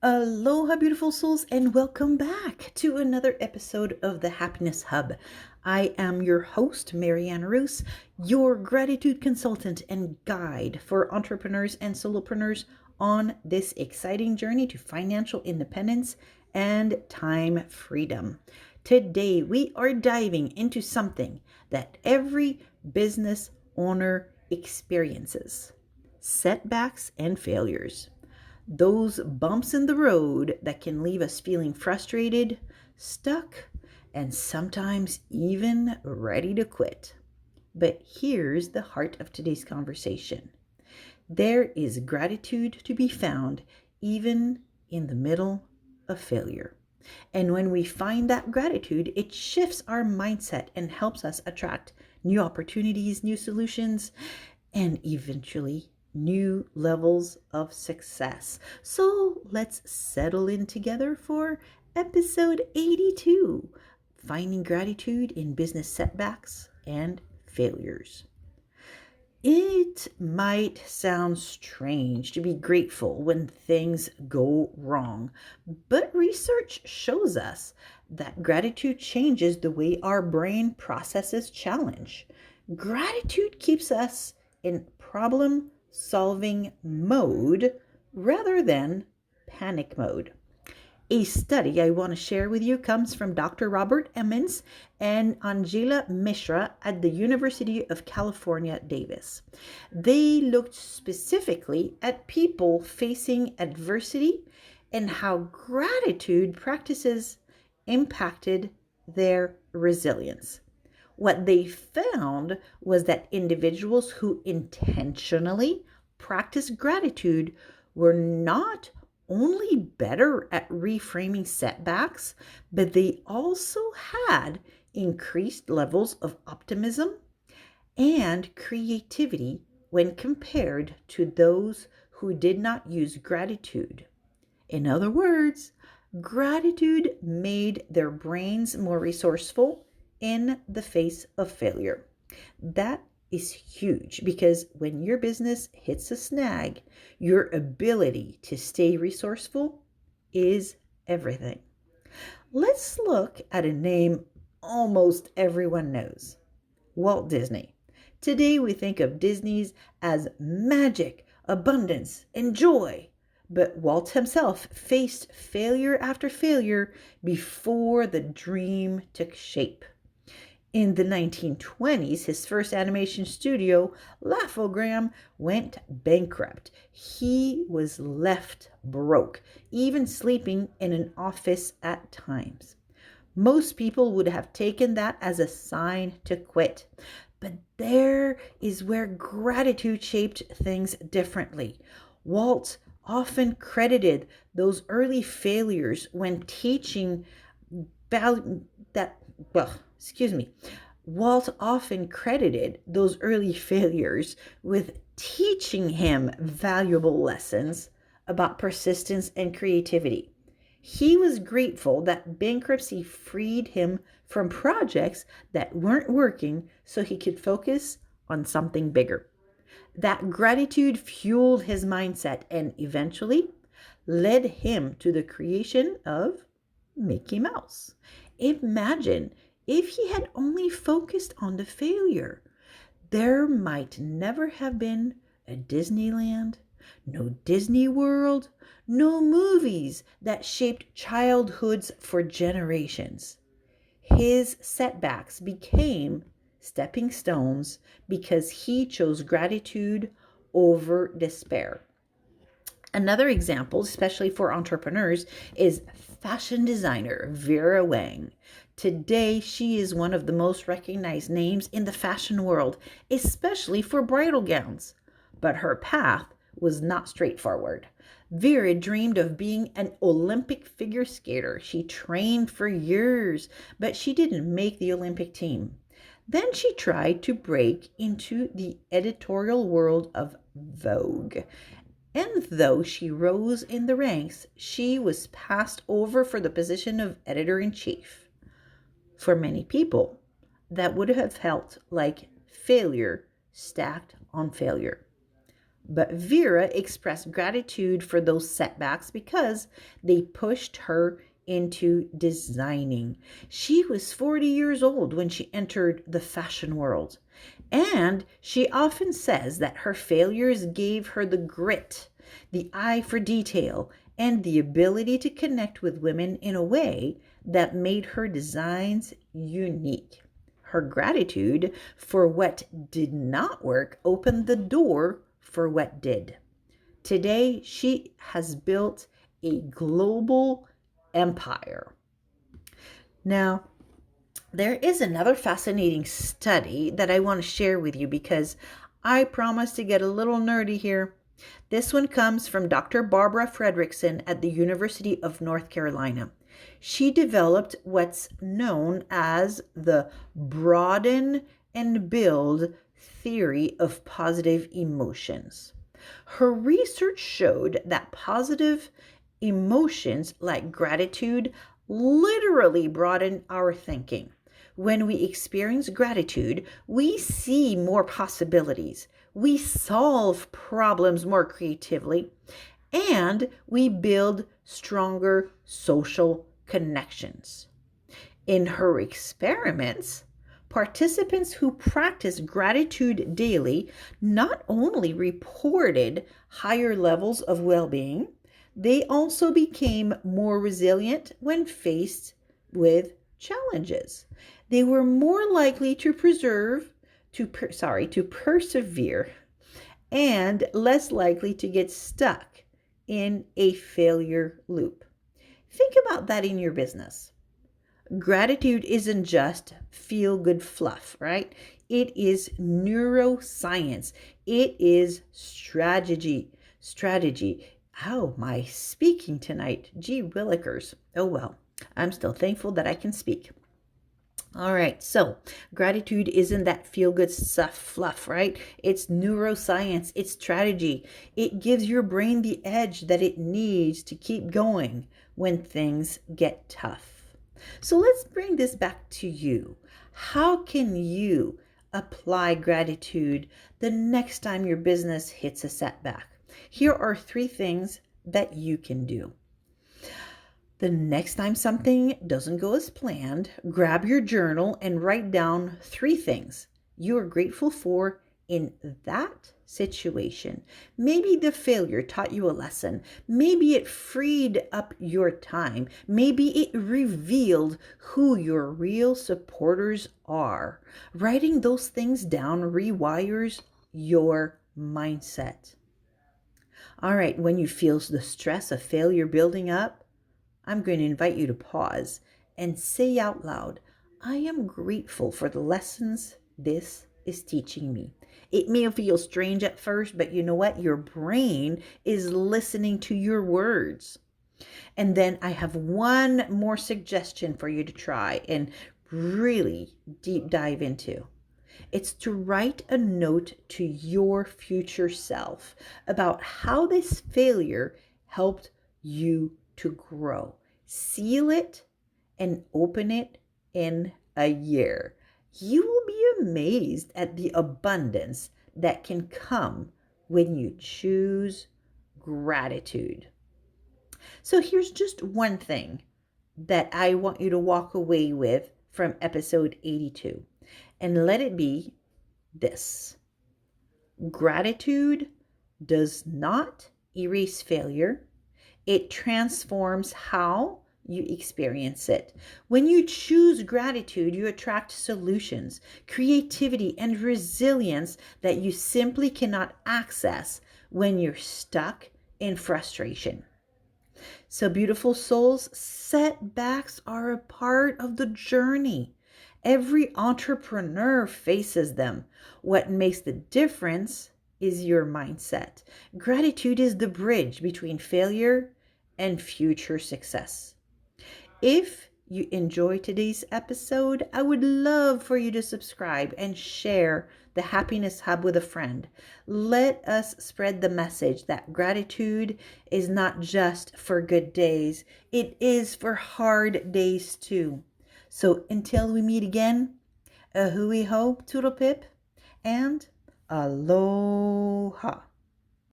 Aloha, beautiful souls, and welcome back to another episode of the Happiness Hub. I am your host, Rouse, your gratitude consultant and guide for entrepreneurs and solopreneurs on this exciting journey to financial independence and time freedom. Today, we are diving into something that every business owner experiences: setbacks and failures. Those bumps in the road that can leave us feeling frustrated, stuck, and sometimes even ready to quit. But here's the heart of today's conversation. There is gratitude to be found even in the middle of failure. And when we find that gratitude, it shifts our mindset and helps us attract new opportunities, new solutions, and eventually new levels of success. So let's settle in together for episode 82, Finding Gratitude in Business Setbacks and Failures. It might sound strange to be grateful when things go wrong, but research shows us that gratitude changes the way our brain processes challenge. Gratitude keeps us in problem-solving mode rather than panic mode. A study I want to share with you comes from Dr. Robert Emmons and Angela Mishra at the University of California, Davis. They looked specifically at people facing adversity and how gratitude practices impacted their resilience. What they found was that individuals who intentionally practiced gratitude were not only better at reframing setbacks, but they also had increased levels of optimism and creativity when compared to those who did not use gratitude. In other words, gratitude made their brains more resourceful in the face of failure. That is huge because when your business hits a snag, your ability to stay resourceful is everything. Let's look at a name almost everyone knows: Walt Disney. Today we think of Disney's as magic, abundance, and joy. But Walt himself faced failure after failure before the dream took shape. In the 1920s, his first animation studio, Laugh-O-Gram, went bankrupt. He was left broke, even sleeping in an office at times. Most people would have taken that as a sign to quit. But there is where gratitude shaped things differently. Walt often credited those early failures when teaching that, well, excuse me. Walt often credited those early failures with teaching him valuable lessons about persistence and creativity. He was grateful that bankruptcy freed him from projects that weren't working so he could focus on something bigger. That gratitude fueled his mindset and eventually led him to the creation of Mickey Mouse. Imagine if he had only focused on the failure. There might never have been a Disneyland, no Disney World, no movies that shaped childhoods for generations. His setbacks became stepping stones because he chose gratitude over despair. Another example, especially for entrepreneurs, is fashion designer Vera Wang. Today, she is one of the most recognized names in the fashion world, especially for bridal gowns. But her path was not straightforward. Vera dreamed of being an Olympic figure skater. She trained for years, but she didn't make the Olympic team. Then she tried to break into the editorial world of Vogue. And though she rose in the ranks, she was passed over for the position of editor-in-chief. For many people, that would have felt like failure stacked on failure. But Vera expressed gratitude for those setbacks because they pushed her into designing. She was 40 years old when she entered the fashion world. And she often says that her failures gave her the grit, the eye for detail, and the ability to connect with women in a way that made her designs unique. Her gratitude for what did not work opened the door for what did. Today, she has built a global empire. Now, there is another fascinating study that I want to share with you because I promise to get a little nerdy here. This one comes from Dr. Barbara Fredrickson at the University of North Carolina. She developed what's known as the broaden and build theory of positive emotions. Her research showed that positive emotions like gratitude literally broaden our thinking. When we experience gratitude, we see more possibilities, we solve problems more creatively, and we build stronger social connections. In her experiments, participants who practiced gratitude daily not only reported higher levels of well-being, they also became more resilient when faced with challenges. They were more likely to persevere and less likely to get stuck in a failure loop. Think about that in your business. Gratitude isn't just feel good fluff, right? It is neuroscience. It is strategy. How am I speaking tonight? Gee willikers. Oh well, I'm still thankful that I can speak. All right, so gratitude isn't that feel good stuff fluff, right? It's neuroscience, it's strategy. It gives your brain the edge that it needs to keep going when things get tough. So let's bring this back to you. How can you apply gratitude the next time your business hits a setback? Here are 3 things that you can do. The next time something doesn't go as planned, grab your journal and write down 3 things you are grateful for in that situation. Maybe the failure taught you a lesson. Maybe it freed up your time. Maybe it revealed who your real supporters are. Writing those things down rewires your mindset. All right, when you feel the stress of failure building up, I'm going to invite you to pause and say out loud, I am grateful for the lessons this is teaching me. It may feel strange at first, but you know what? Your brain is listening to your words. And then I have one more suggestion for you to try and really deep dive into. It's to write a note to your future self about how this failure helped you to grow. Seal it and open it in a year. You will be amazed at the abundance that can come when you choose gratitude. So here's just one thing that I want you to walk away with from episode 82. And let it be this. Gratitude does not erase failure. It transforms how you experience it. When you choose gratitude, you attract solutions, creativity, and resilience that you simply cannot access when you're stuck in frustration. So, beautiful souls, setbacks are a part of the journey. Every entrepreneur faces them. What makes the difference is your mindset. Gratitude is the bridge between failure and future success. If you enjoyed today's episode, I would love for you to subscribe and share the Happiness Hub with a friend. Let us spread the message that gratitude is not just for good days, it is for hard days too. So until we meet again, a hui ho, toodle pip, and aloha.